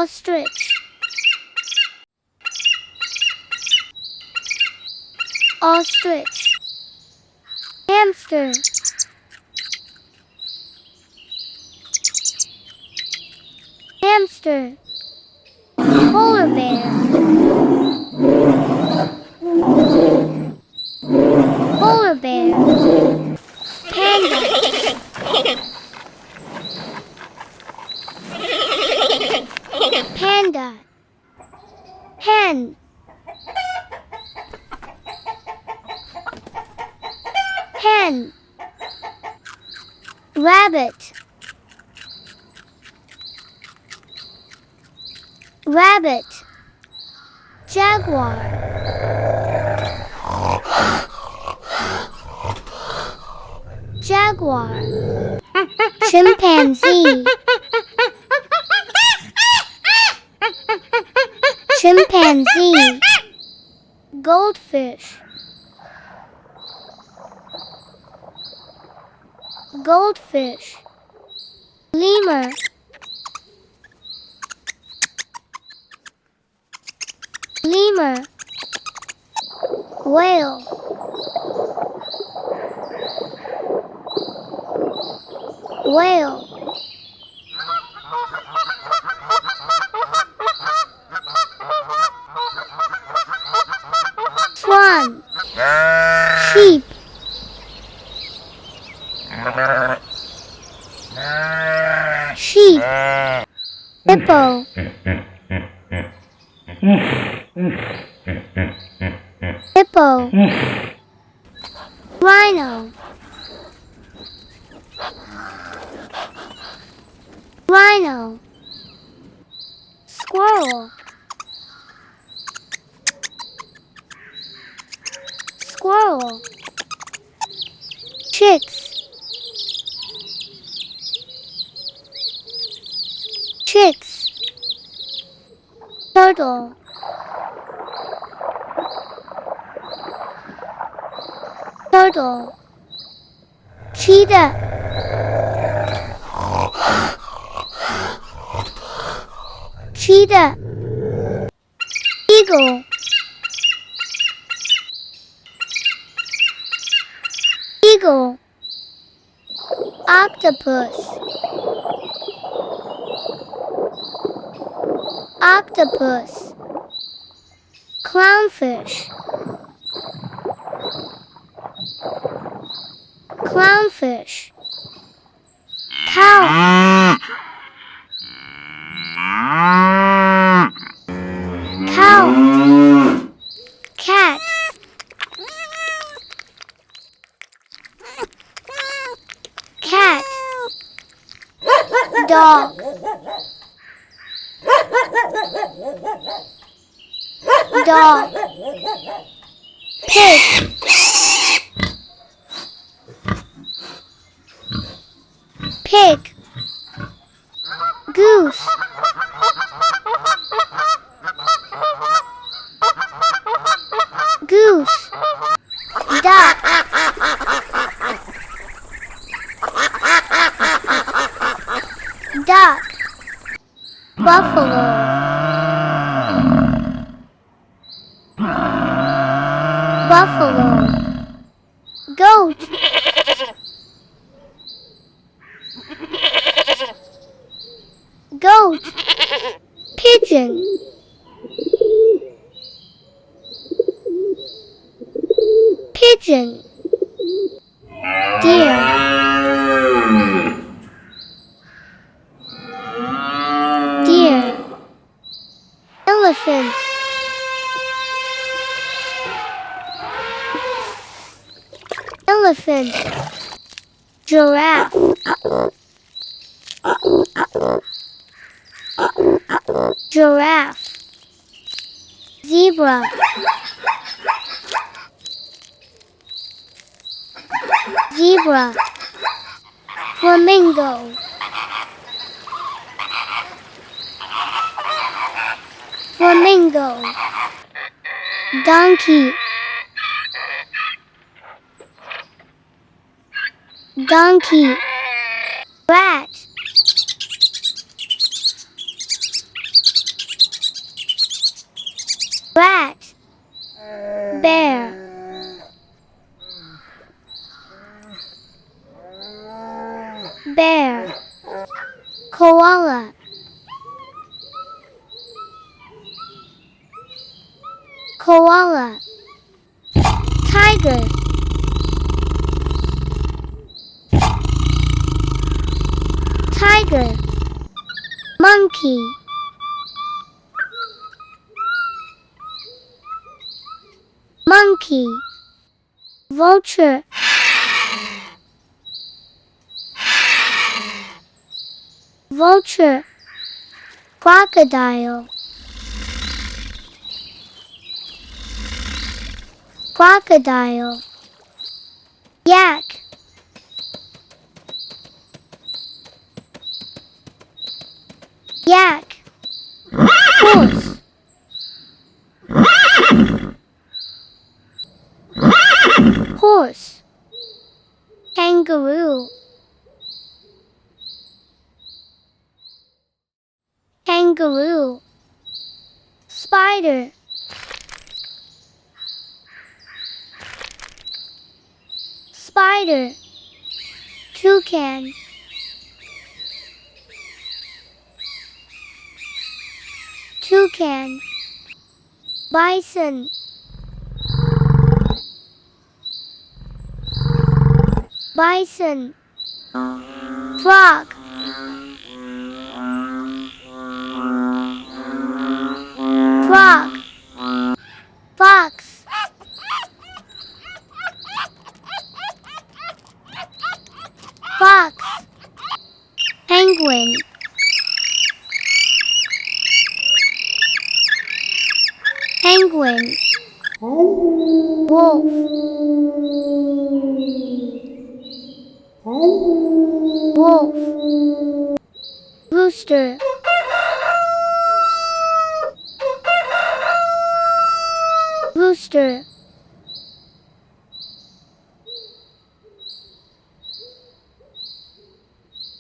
Ostrich, ostrich. Hamster, hamster. Polar bear, polar bear. Panda, panda. Hen, hen. Rabbit, rabbit. Jaguar, jaguar. Chimpanzee, chimpanzee. Goldfish, goldfish. Lemur, lemur. Whale, whale. Swan, sheep, sheep. Hippo, hippo. Rhino, rhino. Squirrel, squirrel. Chicks, chicks. Turtle, turtle. Cheetah, cheetah. Eagle, eagle. Octopus, octopus. Clownfish, clownfish. Cow, cow. Cat, cat. Dog, dog. Pig, pig. Goose, goose. Duck, duck. Buffalo, buffalo. Goat, goat. Pigeon, pigeon. Deer, deer. Elephant, elephant. Giraffe, giraffe. Zebra, zebra. Flamingo, flamingo. Donkey, donkey. Rat, bear, bear, koala, koala, tiger, tiger, monkey, monkey, vulture, vulture, crocodile, crocodile, yak, yak, horse, horse, kangaroo, kangaroo, spider, spider, toucan, toucan, bison, bison, frog, frog, fox, fox, penguin, penguin, wolf, wolf, rooster, rooster,